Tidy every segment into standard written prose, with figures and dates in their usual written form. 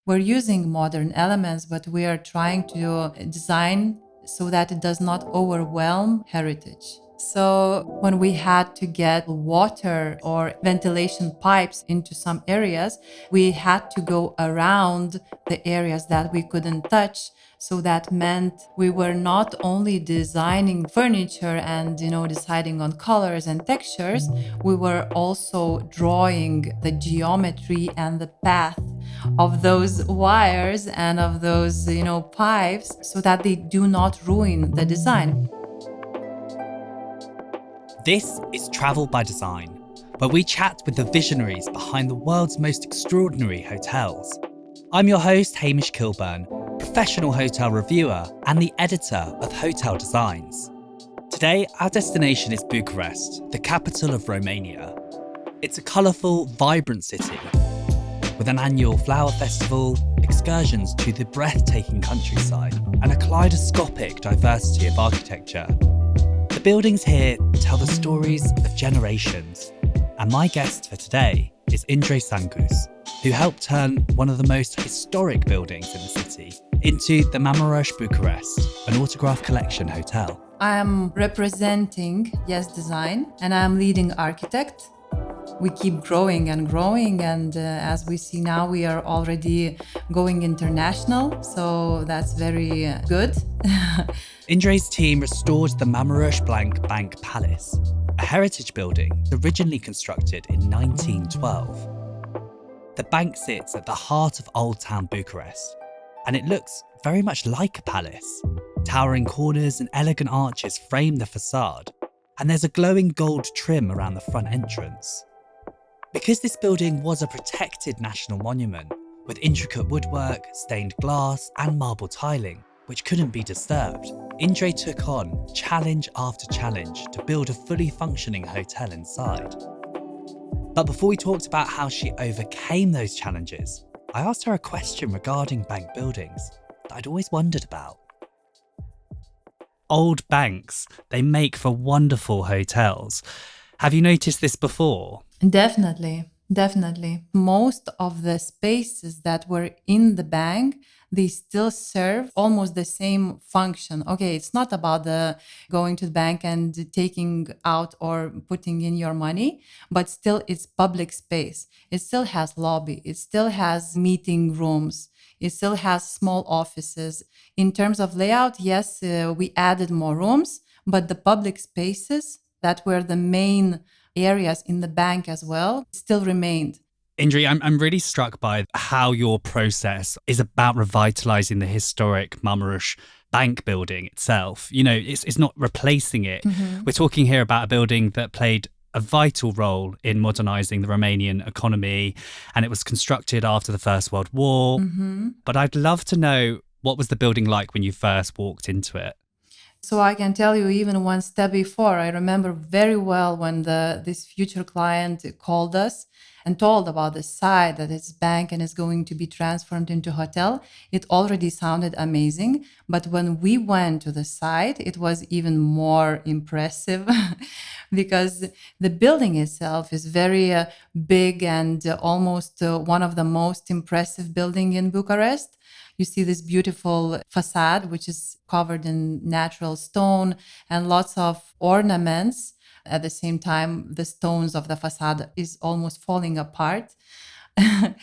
We're using modern elements, but we are trying to design so that it does not overwhelm heritage. So when we had to get water or ventilation pipes into some areas, we had to go around the areas that we couldn't touch. So that meant we were not only designing furniture and, deciding on colors and textures, we were also drawing the geometry and the path of those wires and of those, pipes so that they do not ruin the design. This is Travel by Design, where we chat with the visionaries behind the world's most extraordinary hotels. I'm your host, Hamish Kilburn, professional hotel reviewer and the editor of Hotel Designs. Today, our destination is Bucharest, the capital of Romania. It's a colourful, vibrant city with an annual flower festival, excursions to the breathtaking countryside, and a kaleidoscopic diversity of architecture. The buildings here tell the stories of generations, and my guest for today is Indre Sangus, who helped turn one of the most historic buildings in the city into the Marmorosch Bucharest, an autograph collection hotel. I am representing Yes Design, and I'm leading architect. We keep growing, and as we see now, we are already going international, so that's very good. Indre's team restored the Marmorosch-Blank Bank Palace, a heritage building originally constructed in 1912. The bank sits at the heart of Old Town Bucharest, and it looks very much like a palace. Towering corners and elegant arches frame the facade, and there's a glowing gold trim around the front entrance. Because this building was a protected national monument, with intricate woodwork, stained glass, and marble tiling, which couldn't be disturbed, Indre took on challenge after challenge to build a fully functioning hotel inside. But before we talked about how she overcame those challenges, I asked her a question regarding bank buildings that I'd always wondered about. Old banks, they make for wonderful hotels. Have you noticed this before? Definitely. Most of the spaces that were in the bank, they still serve almost the same function. Okay, it's not about the going to the bank and taking out or putting in your money, but still it's public space. It still has lobby. It still has meeting rooms. It still has small offices. In terms of layout, yes, we added more rooms, but the public spaces that were the main areas in the bank as well still remained. Indre, I'm really struck by how your process is about revitalising the historic Marmorosch Bank building itself. It's not replacing it. Mm-hmm. We're talking here about a building that played a vital role in modernising the Romanian economy, and it was constructed after the First World War. Mm-hmm. But I'd love to know, what was the building like when you first walked into it? So I can tell you even one step before. I remember very well when this future client called us and told about the site, that it's bank and is going to be transformed into hotel. It already sounded amazing. But when we went to the site, it was even more impressive because the building itself is very big and almost one of the most impressive buildings in Bucharest. You see this beautiful facade, which is covered in natural stone and lots of ornaments. At the same time, the stones of the facade is almost falling apart.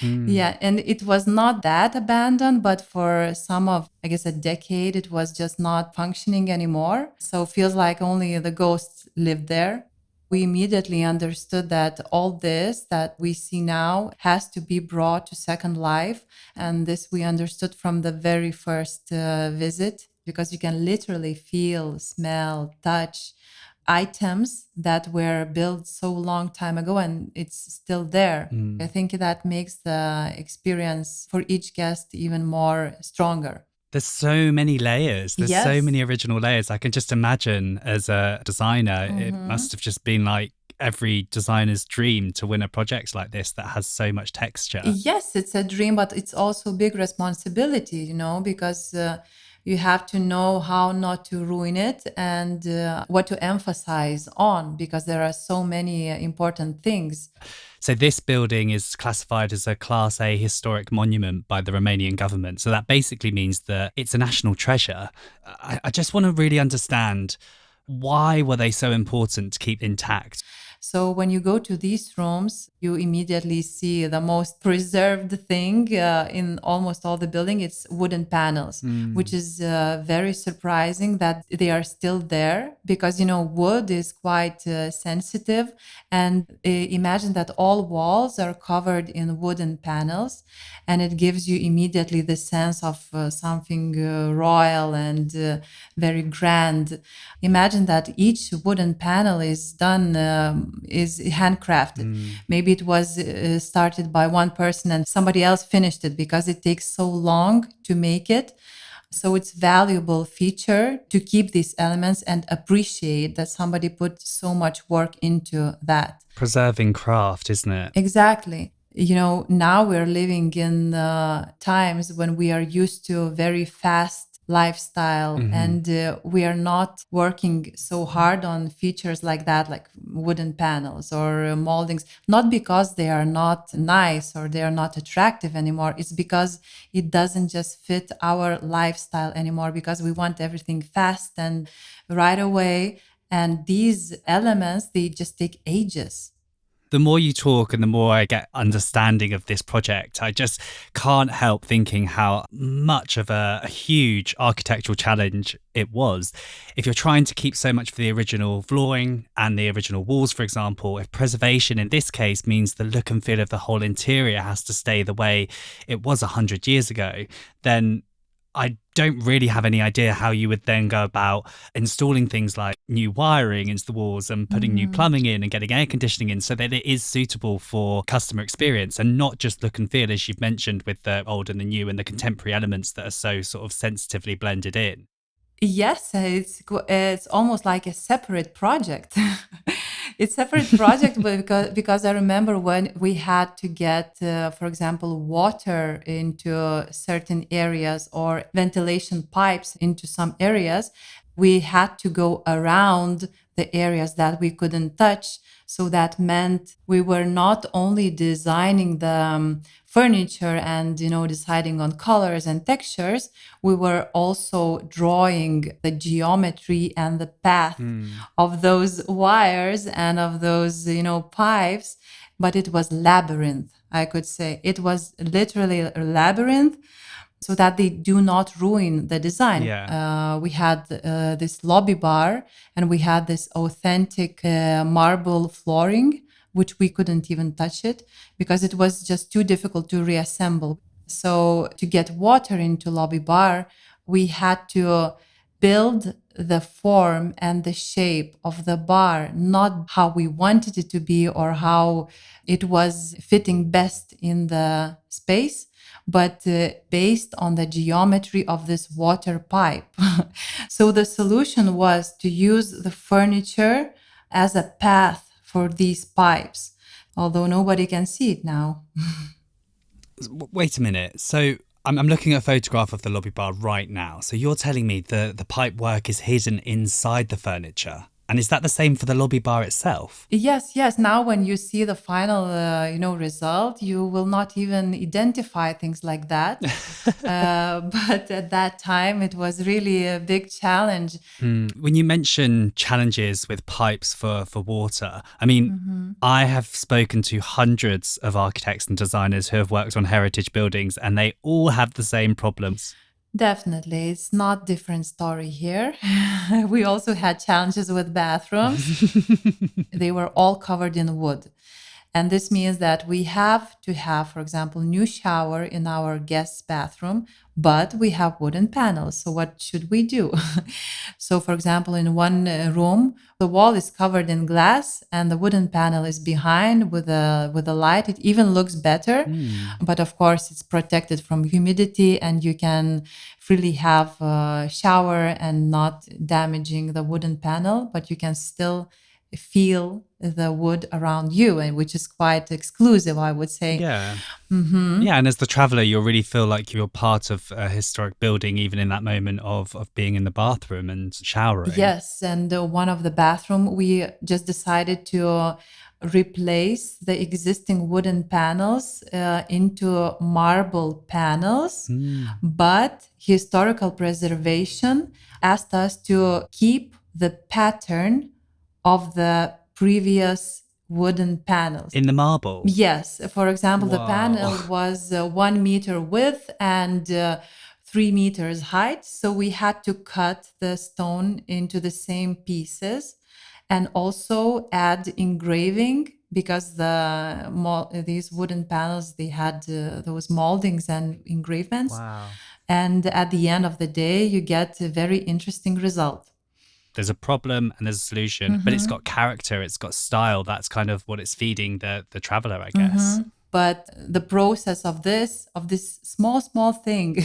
Yeah, and it was not that abandoned, but for some of, I guess, a decade, it was just not functioning anymore. So it feels like only the ghosts lived there. We immediately understood that all this that we see now has to be brought to second life. And this we understood from the very first visit, because you can literally feel, smell, touch items that were built so long time ago, and it's still there. I think that makes the experience for each guest even more stronger. There's so many layers. There's Yes. so many original layers. I can just imagine, as a designer, it must have just been like every designer's dream to win a project like this that has so much texture. Yes, it's a dream, but it's also a big responsibility, because you have to know how not to ruin it and what to emphasize on, because there are so many important things. So this building is classified as a Class A historic monument by the Romanian government. So that basically means that it's a national treasure. I just want to really understand, why were they so important to keep intact? So when you go to these rooms, you immediately see the most preserved thing in almost all the building. It's wooden panels, which is very surprising that they are still there because, wood is quite sensitive. And imagine that all walls are covered in wooden panels, and it gives you immediately the sense of something royal and very grand. Imagine that each wooden panel is done, is handcrafted. Maybe it was started by one person and somebody else finished it because it takes so long to make it. So it's valuable feature to keep these elements and appreciate that somebody put so much work into that. Preserving craft, isn't it? Exactly. Now we're living in times when we are used to a very fast lifestyle, and we are not working so hard on features like that, like wooden panels or moldings, not because they are not nice or they are not attractive anymore. It's because it doesn't just fit our lifestyle anymore, because we want everything fast and right away. And these elements, they just take ages. The more you talk and the more I get understanding of this project, I just can't help thinking how much of a huge architectural challenge it was. If you're trying to keep so much of the original flooring and the original walls, for example, if preservation in this case means the look and feel of the whole interior has to stay the way it was 100 years ago, then I don't really have any idea how you would then go about installing things like new wiring into the walls and putting new plumbing in and getting air conditioning in so that it is suitable for customer experience and not just look and feel, as you've mentioned, with the old and the new and the contemporary elements that are so sort of sensitively blended in. Yes, it's almost like a separate project. It's separate project because I remember when we had to get, for example, water into certain areas or ventilation pipes into some areas, we had to go around the areas that we couldn't touch. So that meant we were not only designing the furniture and deciding on colors and textures, we were also drawing the geometry and the path of those wires and of those pipes. But it was labyrinth, I could say. It was literally a labyrinth, so that they do not ruin the design. Yeah. We had this lobby bar, and we had this authentic marble flooring, which we couldn't even touch it because it was just too difficult to reassemble. So to get water into lobby bar, we had to build the form and the shape of the bar, not how we wanted it to be or how it was fitting best in the space, but based on the geometry of this water pipe. So the solution was to use the furniture as a path for these pipes, although nobody can see it now. Wait a minute. So I'm looking at a photograph of the lobby bar right now. So you're telling me the pipe work is hidden inside the furniture. And is that the same for the lobby bar itself? Yes, yes. Now, when you see the final, result, you will not even identify things like that. But at that time, it was really a big challenge. When you mention challenges with pipes for water, I mean, I have spoken to hundreds of architects and designers who have worked on heritage buildings, and they all have the same problems. Definitely, it's not different story here. We also had challenges with bathrooms. They were all covered in wood. And this means that we have to have, for example, new shower in our guest's bathroom, but we have wooden panels. So what should we do? So, for example, in one room, the wall is covered in glass and the wooden panel is behind with a light. It even looks better, but of course, it's protected from humidity, and you can freely have a shower and not damaging the wooden panel, but you can still feel the wood around you, and which is quite exclusive, I would say. Yeah. Yeah, and as the traveller, you'll really feel like you're part of a historic building, even in that moment of being in the bathroom and showering. Yes, and one of the bathroom, we just decided to replace the existing wooden panels into marble panels, but historical preservation asked us to keep the pattern of the previous wooden panels. In the marble? Yes. For example, the Whoa. panel was 1 meter width and 3 meters height. So we had to cut the stone into the same pieces and also add engraving, because these wooden panels, they had those moldings and engravements. Wow. And at the end of the day, you get a very interesting result. There's a problem and there's a solution, but it's got character, it's got style. That's kind of what it's feeding the traveler, I guess. But the process of this small thing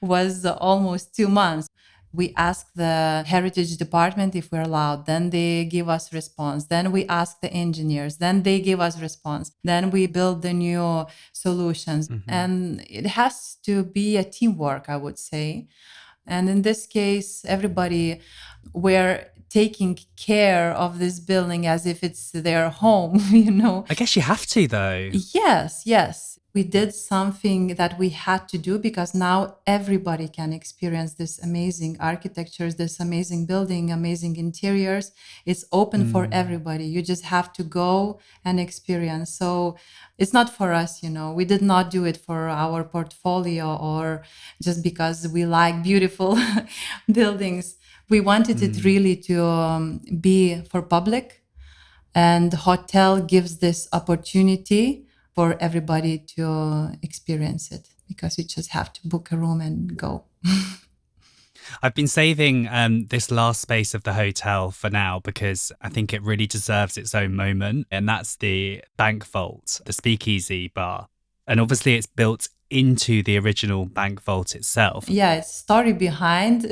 was almost 2 months. We asked the heritage department if we're allowed. Then they give us response. Then we ask the engineers. Then they give us response. Then we build the new solutions. And it has to be a teamwork, I would say. And in this case, everybody were taking care of this building as if it's their home, I guess you have to, though. Yes. We did something that we had to do because now everybody can experience this amazing architectures, this amazing building, amazing interiors. It's open for everybody. You just have to go and experience. So it's not for us, we did not do it for our portfolio or just because we like beautiful buildings. We wanted it really to be for public, and hotel gives this opportunity for everybody to experience it, because you just have to book a room and go. I've been saving this last space of the hotel for now because I think it really deserves its own moment. And that's the bank vault, the Speakeasy Bar. And obviously it's built into the original bank vault itself. Yeah, it's story behind.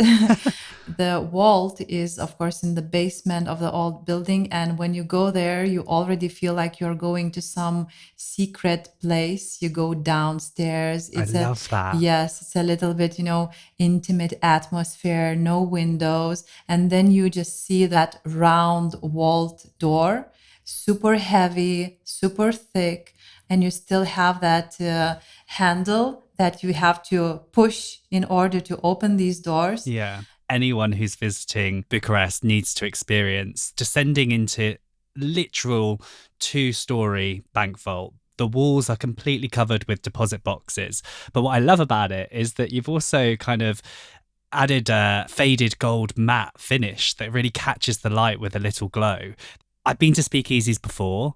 The vault is, of course, in the basement of the old building. And when you go there, you already feel like you're going to some secret place. You go downstairs. I love that. Yes, it's a little bit, intimate atmosphere, no windows. And then you just see that round vault door, super heavy, super thick. And you still have that handle that you have to push in order to open these doors. Yeah. Anyone who's visiting Bucharest needs to experience descending into literal 2-story bank vault. The walls are completely covered with deposit boxes. But what I love about it is that you've also kind of added a faded gold matte finish that really catches the light with a little glow. I've been to speakeasies before,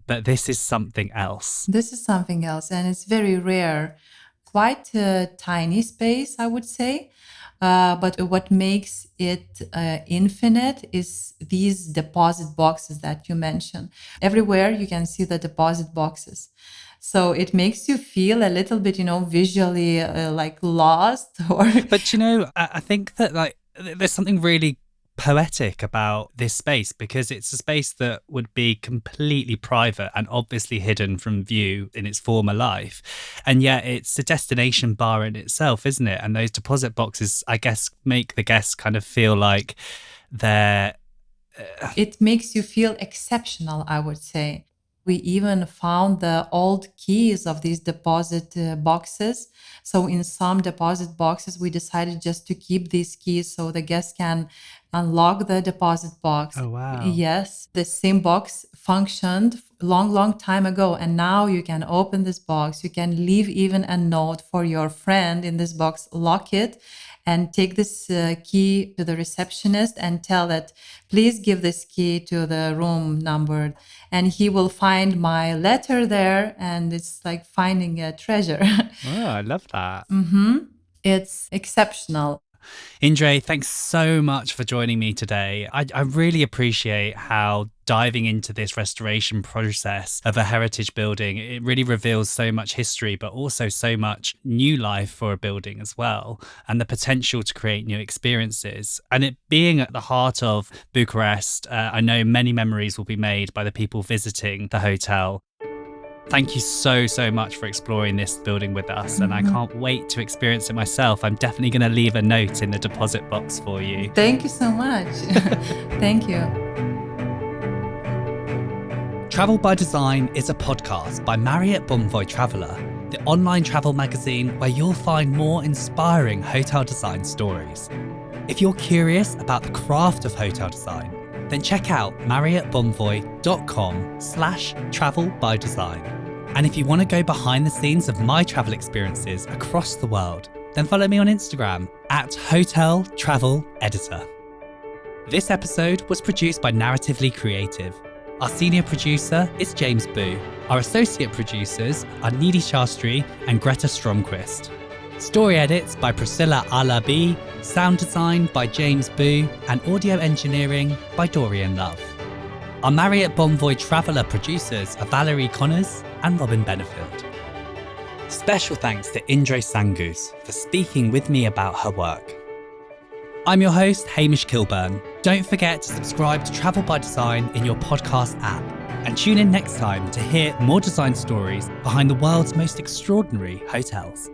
but this is something else. This is something else, and it's very rare. Quite a tiny space, I would say. But what makes it infinite is these deposit boxes that you mentioned. Everywhere you can see the deposit boxes. So it makes you feel a little bit, visually like lost. But, I think that there's something really poetic about this space, because it's a space that would be completely private and obviously hidden from view in its former life, and yet it's a destination bar in itself, isn't it? And those deposit boxes, I guess, make the guests kind of feel like they're it makes you feel exceptional, I would say. We even found the old keys of these deposit boxes. So in some deposit boxes, we decided just to keep these keys so the guests can unlock the deposit box. Oh, wow. Yes, the same box functioned long time ago. And now you can open this box. You can leave even a note for your friend in this box, lock it, and take this key to the receptionist and tell that, please give this key to the room number. And he will find my letter there. And it's like finding a treasure. Oh, I love that. It's exceptional. Indre, thanks so much for joining me today. I really appreciate how diving into this restoration process of a heritage building, it really reveals so much history, but also so much new life for a building as well, and the potential to create new experiences. And it being at the heart of Bucharest, I know many memories will be made by the people visiting the hotel. Thank you so much for exploring this building with us, and I can't wait to experience it myself. I'm definitely going to leave a note in the deposit box for you. Thank you so much. Thank you. Travel by Design is a podcast by Marriott Bonvoy Traveller, the online travel magazine where you'll find more inspiring hotel design stories. If you're curious about the craft of hotel design, then check out marriottbonvoy.com/travelbydesign. And if you want to go behind the scenes of my travel experiences across the world, then follow me on Instagram @HotelTravelEditor. This episode was produced by Narratively Creative. Our senior producer is James Boo. Our associate producers are Nidhi Shastri and Greta Stromquist. Story edits by Priscilla Alabi, sound design by James Boo, and audio engineering by Dorian Love. Our Marriott Bonvoy Traveller producers are Valerie Connors and Robin Benefield. Special thanks to Indre Sangus for speaking with me about her work. I'm your host, Hamish Kilburn. Don't forget to subscribe to Travel by Design in your podcast app and tune in next time to hear more design stories behind the world's most extraordinary hotels.